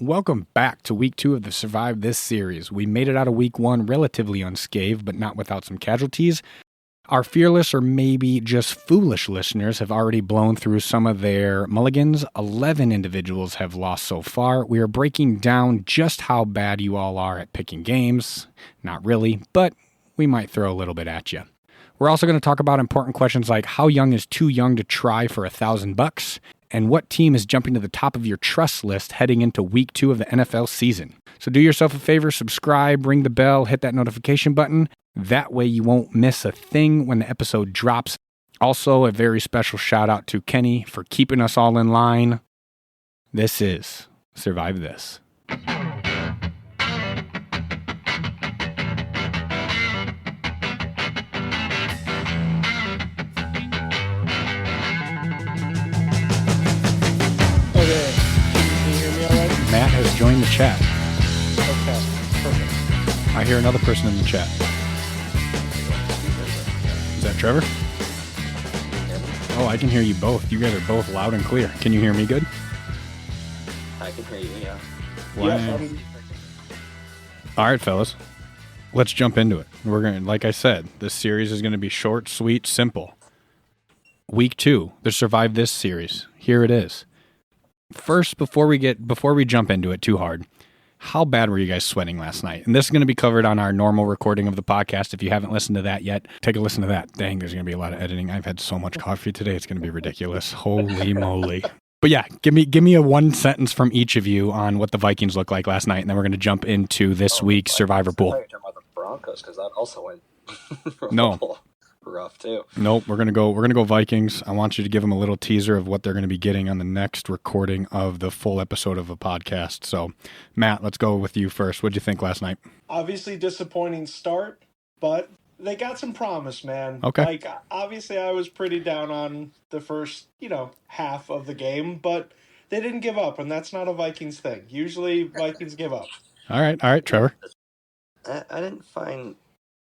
Welcome back to week 2 of the Survive This series. We made it out of week 1 relatively unscathed, but not without some casualties. Our fearless or maybe just foolish listeners have already blown through some of their mulligans. 11 individuals have lost so far. We are breaking down just how bad you all are at picking games. Not really, but we might throw a little bit at you. We're also going to talk about important questions like how young is too young to try for $1,000, and what team is jumping to the top of your trust list heading into week 2 of the NFL season. So do yourself a favor, subscribe, ring the bell, hit that notification button. That way you won't miss a thing when the episode drops. Also, a very special shout out to Kenny for keeping us all in line. This is Survive This. Matt has joined the chat. Okay, perfect. I hear another person in the chat. Is that Trevor? Oh, I can hear you both. You guys are both loud and clear. Can you hear me good? I can hear you, yeah. Wow. All right, fellas. Let's jump into it. We're going to, like I said, this series is going to be short, sweet, simple. Week 2, the Survive This series. Here it is. First, before we jump into it too hard, how bad were you guys sweating last night? And this is going to be covered on our normal recording of the podcast. If you haven't listened to that yet, take a listen to that. Dang, there's going to be a lot of editing. I've had so much coffee today. It's going to be ridiculous. Holy moly. But yeah, give me a one sentence from each of you on what the Vikings looked like last night, and then we're going to jump into this week's Survivor Pool. I thought you were talking about the Broncos, because that also went No. rough too. Nope, we're gonna go Vikings. I want you to give them a little teaser of what they're going to be getting on the next recording of the full episode of a podcast. So, Matt, let's go with you first. What'd you think last night? Obviously disappointing start, but they got some promise, man. Okay. Like, obviously I was pretty down on the first, half of the game, but they didn't give up, and that's not a Vikings thing. Usually Vikings give up. All right, Trevor.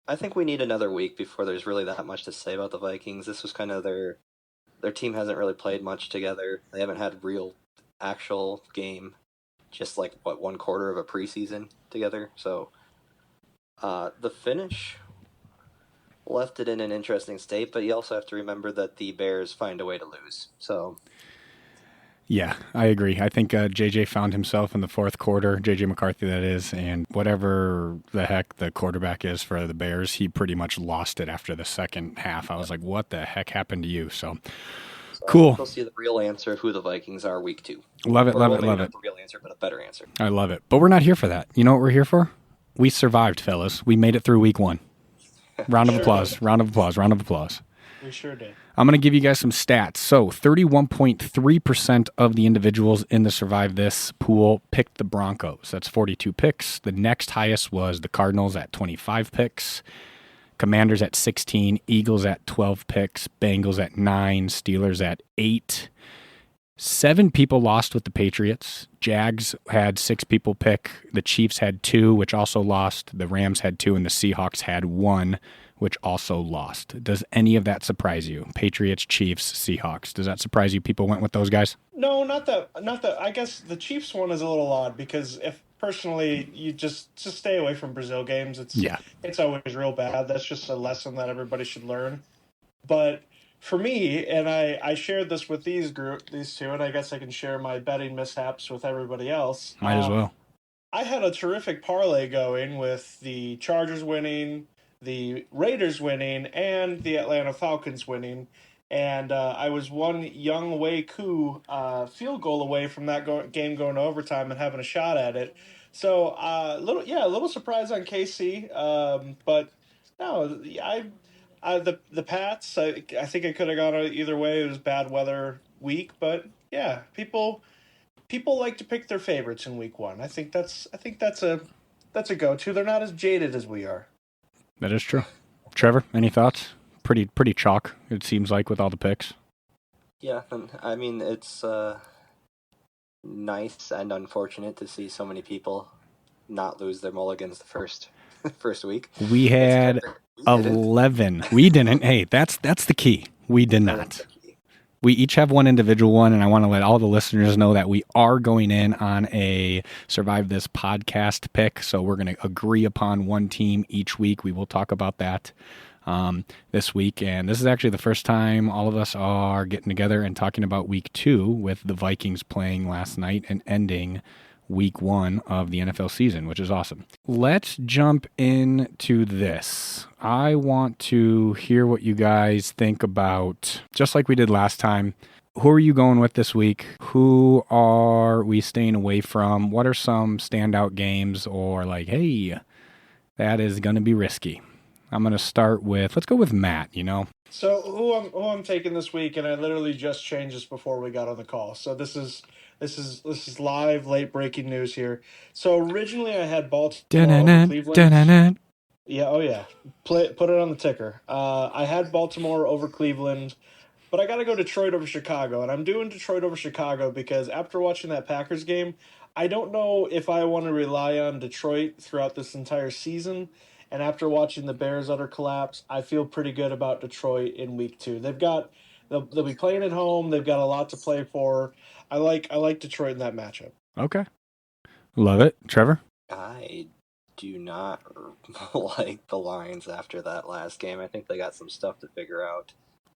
I think we need another week before there's really that much to say about the Vikings. This was kind of their team hasn't really played much together. They haven't had real actual game, just like one quarter of a preseason together. So the finish left it in an interesting state, but you also have to remember that the Bears find a way to lose. So yeah, I agree. I think JJ found himself in the fourth quarter, JJ McCarthy that is, and whatever the heck the quarterback is for the Bears, he pretty much lost it after the second half. I was like, what the heck happened to you? So cool. We'll see the real answer of who the Vikings are week 2. Love it. Not the real answer, but a better answer. I love it. But we're not here for that. You know what we're here for? We survived, fellas. We made it through week 1. Round of applause. We sure did. I'm going to give you guys some stats. So 31.3% of the individuals in the Survive This pool picked the Broncos. That's 42 picks. The next highest was the Cardinals at 25 picks. Commanders at 16. Eagles at 12 picks. Bengals at 9. Steelers at 8. 7 people lost with the Patriots. Jags had 6 people pick. The Chiefs had 2, which also lost. The Rams had 2, and the Seahawks had 1, which also lost. Does any of that surprise you? Patriots, Chiefs, Seahawks. Does that surprise you? People went with those guys? No, not that. I guess the Chiefs one is a little odd because if personally you just stay away from Brazil games. It's always real bad. That's just a lesson that everybody should learn. But for me, and I shared this with these two, and I guess I can share my betting mishaps with everybody else. Might as well. I had a terrific parlay going with the Chargers winning, the Raiders winning, and the Atlanta Falcons winning. And I was one Young Wei Koo field goal away from that game going to overtime and having a shot at it. So a little surprise on KC. But no, the Pats. I think it could have gone either way. It was bad weather week, but yeah, people like to pick their favorites in week 1. I think that's a go-to. They're not as jaded as we are. That is true. Trevor, any thoughts? Pretty chalk, it seems like, with all the picks. Yeah, I mean, it's nice and unfortunate to see so many people not lose their mulligans the first week. We had 11. We didn't. Hey, that's the key. We did not. We each have one individual one, and I want to let all the listeners know that we are going in on a Survive This podcast pick. So we're going to agree upon one team each week. We will talk about that this week. And this is actually the first time all of us are getting together and talking about week 2 with the Vikings playing last night and ending week 1 of the NFL season, which is awesome. Let's jump into this. I want to hear what you guys think about, just like we did last time. Who are you going with this week? Who are we staying away from? What are some standout games, or like, hey, that is going to be risky? I'm going to start with, let's go with Matt, So who I'm taking this week, and I literally just changed this before we got on the call. So this is live, late breaking news here. So originally I had Baltimore over Cleveland. Yeah, oh yeah. Put it on the ticker. I had Baltimore over Cleveland, but I got to go Detroit over Chicago, and I'm doing Detroit over Chicago because after watching that Packers game, I don't know if I want to rely on Detroit throughout this entire season. And after watching the Bears utter collapse, I feel pretty good about Detroit in week 2. They'll be playing at home. They've got a lot to play for. I like Detroit in that matchup. Okay. Love it. Trevor? I do not like the Lions after that last game. I think they got some stuff to figure out.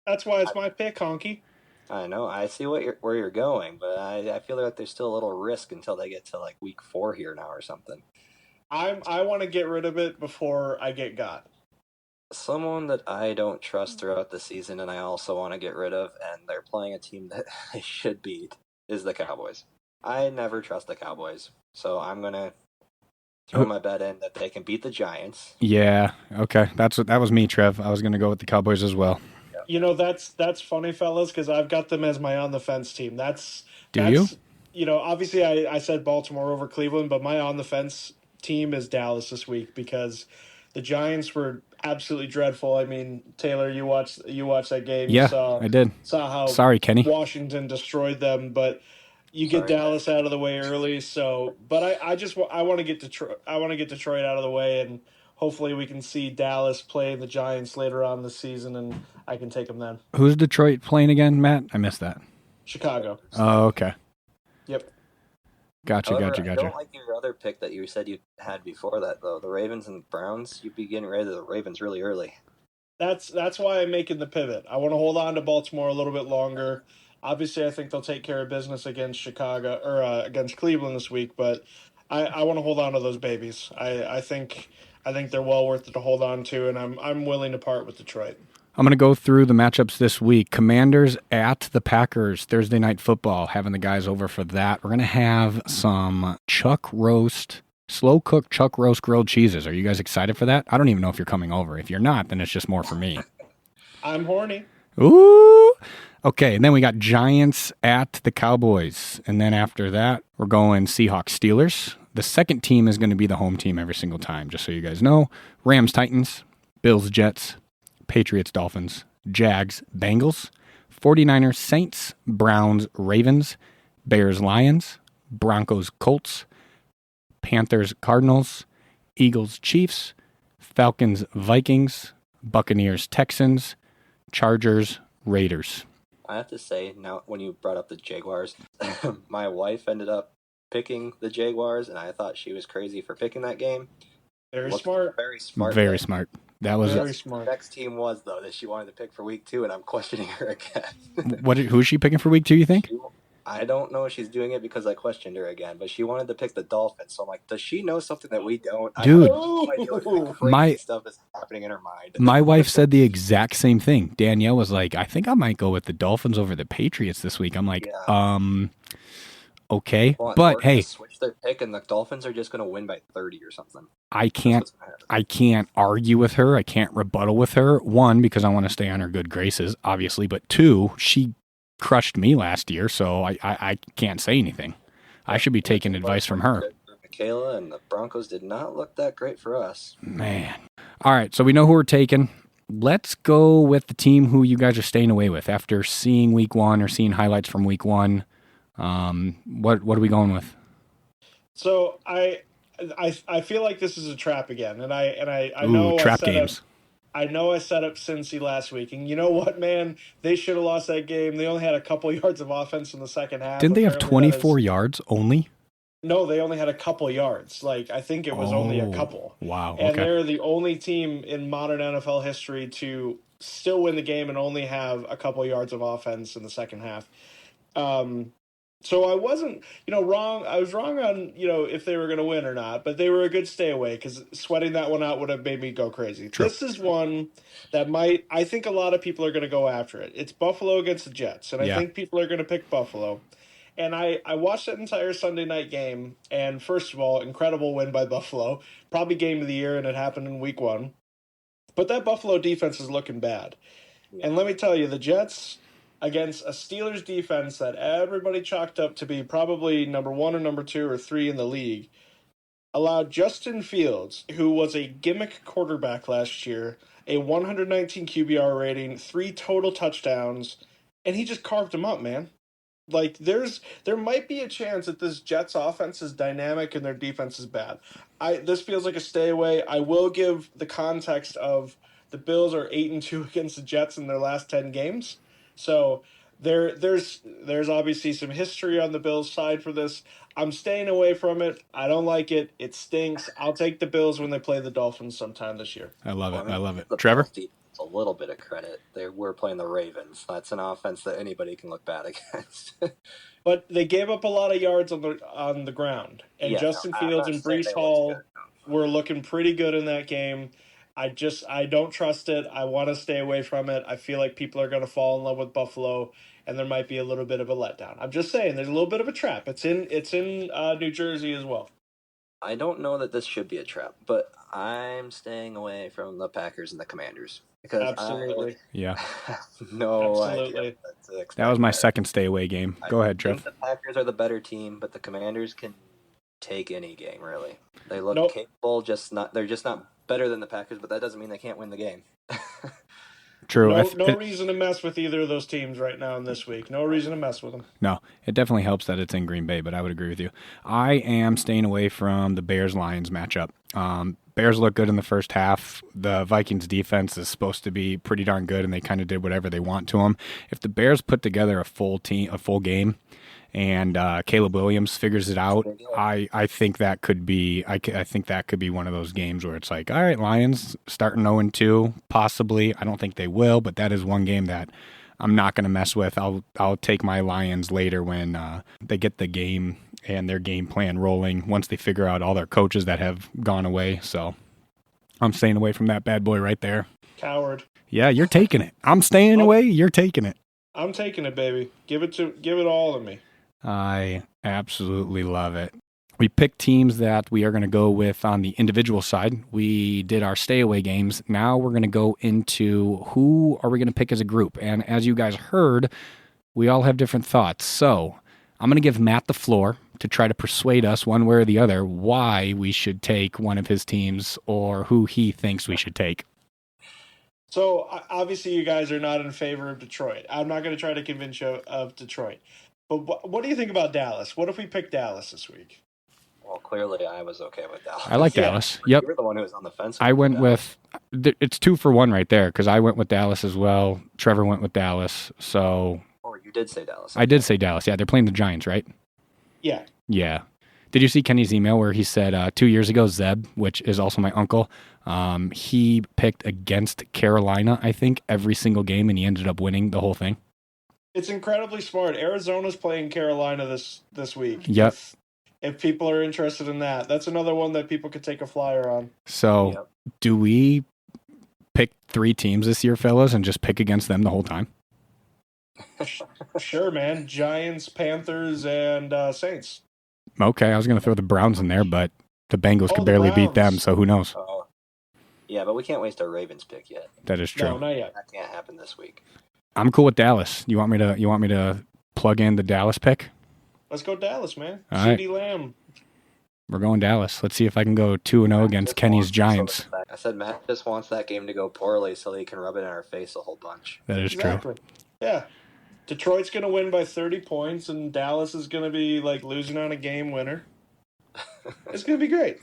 That's why it's my pick, Honky. I know. I see where you're going, but I feel like there's still a little risk until they get to like week 4 here now or something. I want to get rid of it before I get got. Someone that I don't trust throughout the season, and I also want to get rid of, and they're playing a team that they should beat, is the Cowboys. I never trust the Cowboys, so I'm gonna throw my bet in that they can beat the Giants. Yeah. Okay. That was me, Trev. I was gonna go with the Cowboys as well. That's funny, fellas, because I've got them as my on the fence team. Do you? Obviously I said Baltimore over Cleveland, but my on the fence team is Dallas this week because the Giants were absolutely dreadful. I mean, Taylor, you watched that game. Yeah, I did. Saw how Sorry, Kenny. Washington destroyed them, but you get Dallas out of the way early. So, but I want to get Detroit. I want to get Detroit out of the way, and hopefully we can see Dallas play the Giants later on this season, and I can take them then. Who's Detroit playing again, Matt? I missed that. Chicago. Oh, okay. Yep. Gotcha. I don't like your other pick that you said you had before that, though. The Ravens and Browns. You'd be getting rid of the Ravens really early. That's why I'm making the pivot. I want to hold on to Baltimore a little bit longer. Obviously, I think they'll take care of business against Chicago or against Cleveland this week, but I want to hold on to those babies. I think they're well worth it to hold on to, and I'm willing to part with Detroit. I'm going to go through the matchups this week. Commanders at the Packers, Thursday Night Football, having the guys over for that. We're going to have some slow-cooked chuck roast grilled cheeses. Are you guys excited for that? I don't even know if you're coming over. If you're not, then it's just more for me. I'm horny. Ooh! Okay, and then we got Giants at the Cowboys. And then after that, we're going Seahawks Steelers. The second team is going to be the home team every single time, just so you guys know. Rams Titans, Bills Jets, Patriots, Dolphins, Jags, Bengals, 49ers, Saints, Browns, Ravens, Bears, Lions, Broncos, Colts, Panthers, Cardinals, Eagles, Chiefs, Falcons, Vikings, Buccaneers, Texans, Chargers, Raiders. I have to say, now when you brought up the Jaguars, my wife ended up picking the Jaguars, and I thought she was crazy for picking that game. Very smart. Very smart. That was very smart. Next team was, though, that she wanted to pick for week 2, and I'm questioning her again. Who is she picking for week 2, you think? I don't know if she's doing it because I questioned her again, but she wanted to pick the Dolphins. So I'm like, does she know something that we don't? Dude, my stuff is happening in her mind. My wife said the exact same thing. Danielle was like, I think I might go with the Dolphins over the Patriots this week. I'm like, okay. But hey, switch their pick and the Dolphins are just going to win by 30 or something. I can't argue with her. I can't rebuttal with her. One, because I want to stay on her good graces, obviously. But two, she crushed me last year, so I can't say anything. I should be taking advice from her. Michaela and the Broncos did not look that great for us. Man. All right, so we know who we're taking. Let's go with the team who you guys are staying away with after seeing week 1 or seeing highlights from week 1. What are we going with? So I feel like this is a trap again, and I know trap games. I know I set up Cincy last week, and you know what, man? They should have lost that game. They only had a couple yards of offense in the second half. Didn't they have Apparently 24 yards only? No, they only had a couple yards. Like, I think it was only a couple. Wow. And Okay. they're the only team in modern NFL history to still win the game and only have a couple yards of offense in the second half. So I wasn't, wrong. I was wrong on, if they were going to win or not, but they were a good stay away because sweating that one out would have made me go crazy. True. This is one that I think a lot of people are going to go after it. It's Buffalo against the Jets, and I think people are going to pick Buffalo. And I watched that entire Sunday night game, and first of all, incredible win by Buffalo. Probably game of the year, and it happened in week 1. But that Buffalo defense is looking bad. Yeah. And let me tell you, the Jets, against a Steelers defense that everybody chalked up to be probably number 1 or number 2 or 3 in the league, allowed Justin Fields, who was a gimmick quarterback last year, a 119 QBR rating, 3 total touchdowns, and he just carved them up, man. Like, there might be a chance that this Jets offense is dynamic and their defense is bad. This feels like a stay away. I will give the context of the Bills are 8-2 against the Jets in their last 10 games. So there's obviously some history on the Bills side for this. I'm staying away from it. I don't like it. It stinks. I'll take the Bills when they play the Dolphins sometime this year. I love it. I love it. The Trevor? A little bit of credit. They were playing the Ravens. That's an offense that anybody can look bad against. But they gave up a lot of yards on the ground. And Justin Fields and Breece Hall were looking pretty good in that game. I don't trust it. I want to stay away from it. I feel like people are going to fall in love with Buffalo, and there might be a little bit of a letdown. I'm just saying, there's a little bit of a trap. It's in New Jersey as well. I don't know that this should be a trap, but I'm staying away from the Packers and the Commanders. Because Absolutely. Yeah. Idea. That was my second stay away game. Go ahead, Trev. The Packers are the better team, but the Commanders can take any game, really. They look capable, they're just not better than the Packers, but that doesn't mean they can't win the game. True. No reason to mess with either of those teams right now in this week. No reason to mess with them. No, it definitely helps that it's in Green Bay, but I would agree with you. I am staying away from the Bears-Lions matchup. Bears look good in the first half. The Vikings defense is supposed to be pretty darn good, and they kind of did whatever they want to them. If the Bears put together a full game, and Caleb Williams figures it out, I think that could be I think that could be one of those games where it's like, all right, Lions starting 0-2, possibly. I don't think they will, but that is one game that I'm not going to mess with. I'll take my Lions later when they get the game and their game plan rolling, once they figure out all their coaches that have gone away. So I'm staying away from that bad boy right there. Coward. Yeah, you're taking it. I'm staying away. You're taking it. I'm taking it, baby. Give it all to me. I absolutely love it. We picked teams that we are going to go with on the individual side. We did our stay away games. Now we're going to go into who are we going to pick as a group. And as you guys heard, we all have different thoughts. So I'm going to give Matt the floor to try to persuade us one way or the other why we should take one of his teams or who he thinks we should take. So obviously you guys are not in favor of Detroit. I'm not going to try to convince you of Detroit. But what do you think about Dallas? What if we pick Dallas this week? Well, clearly I was okay with Dallas. I like Dallas. Yep. You're the one who was on the fence. I went with it's 2 for 1 right there because I went with Dallas as well. Trevor went with Dallas. So. Oh, you did say Dallas. I did say Dallas. Yeah, they're playing the Giants, right? Yeah. Yeah. Did you see Kenny's email where he said 2 years ago, Zeb, which is also my uncle, he picked against Carolina, I think, every single game, and he ended up winning the whole thing? It's incredibly smart. Arizona's playing Carolina this week. Yep. If people are interested in that. That's another one that people could take a flyer on. So, Do we pick 3 teams this year, fellas, and just pick against them the whole time? Sure, man. Giants, Panthers, and Saints. Okay, I was going to throw the Browns in there, but the Bengals could barely beat them, so who knows? Yeah, but we can't waste our Ravens pick yet. That is true. No, not yet. That can't happen this week. I'm cool with Dallas. You want me to plug in the Dallas pick? Let's go Dallas, man. CeeDee Lamb. We're going Dallas. Let's see if I can go 2-0 against Kenny's Giants. I said Matt just wants that game to go poorly so he can rub it in our face a whole bunch. That is true. Yeah. Detroit's going to win by 30 points, and Dallas is going to be like losing on a game winner. It's going to be great.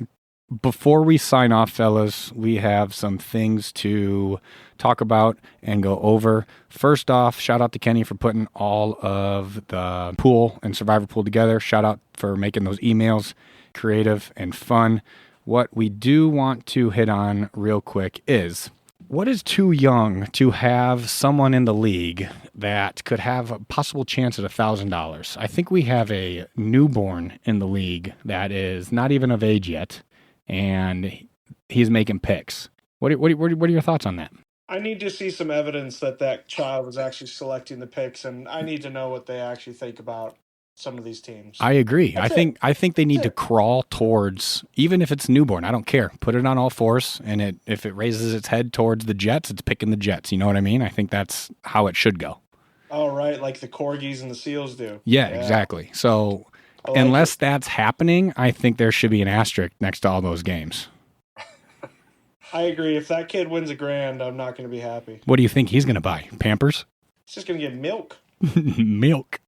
Before we sign off, fellas, we have some things to talk about and go over. First off, shout out to Kenny for putting all of the pool and Survivor pool together. Shout out for making those emails creative and fun. What we do want to hit on real quick is, what is too young to have someone in the league that could have a possible chance at $1,000? I think we have a newborn in the league that is not even of age yet, and he's making picks. What are your thoughts on that? I need to see some evidence that child was actually selecting the picks, and I need to know what they actually think about some of these teams. I agree. I think they need to crawl towards, even if it's newborn, I don't care. Put it on all fours, and if it raises its head towards the Jets, it's picking the Jets. You know what I mean? I think that's how it should go. Oh, right, like the Corgis and the Seals do. Yeah. Exactly. So unless that's happening, I think there should be an asterisk next to all those games. I agree. If that kid wins $1,000, I'm not going to be happy. What do you think he's going to buy? Pampers? He's just going to get milk. Milk.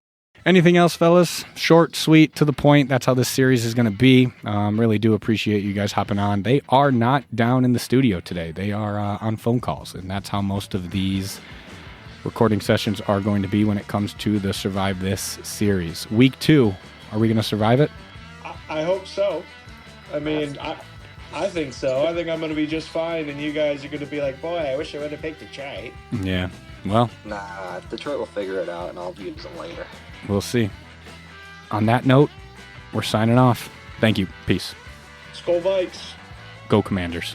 Anything else, fellas? Short, sweet, to the point. That's how this series is going to be. Really do appreciate you guys hopping on. They are not down in the studio today. They are on phone calls, and that's how most of these recording sessions are going to be when it comes to the Survive This series. Week 2, are we going to survive it? I hope so. I mean, I think so. I think I'm going to be just fine, and you guys are going to be like, boy, I wish I would have picked Detroit. Yeah, well. Nah, Detroit will figure it out, and I'll use them later. We'll see. On that note, we're signing off. Thank you. Peace. Skol Vikes. Go Commanders.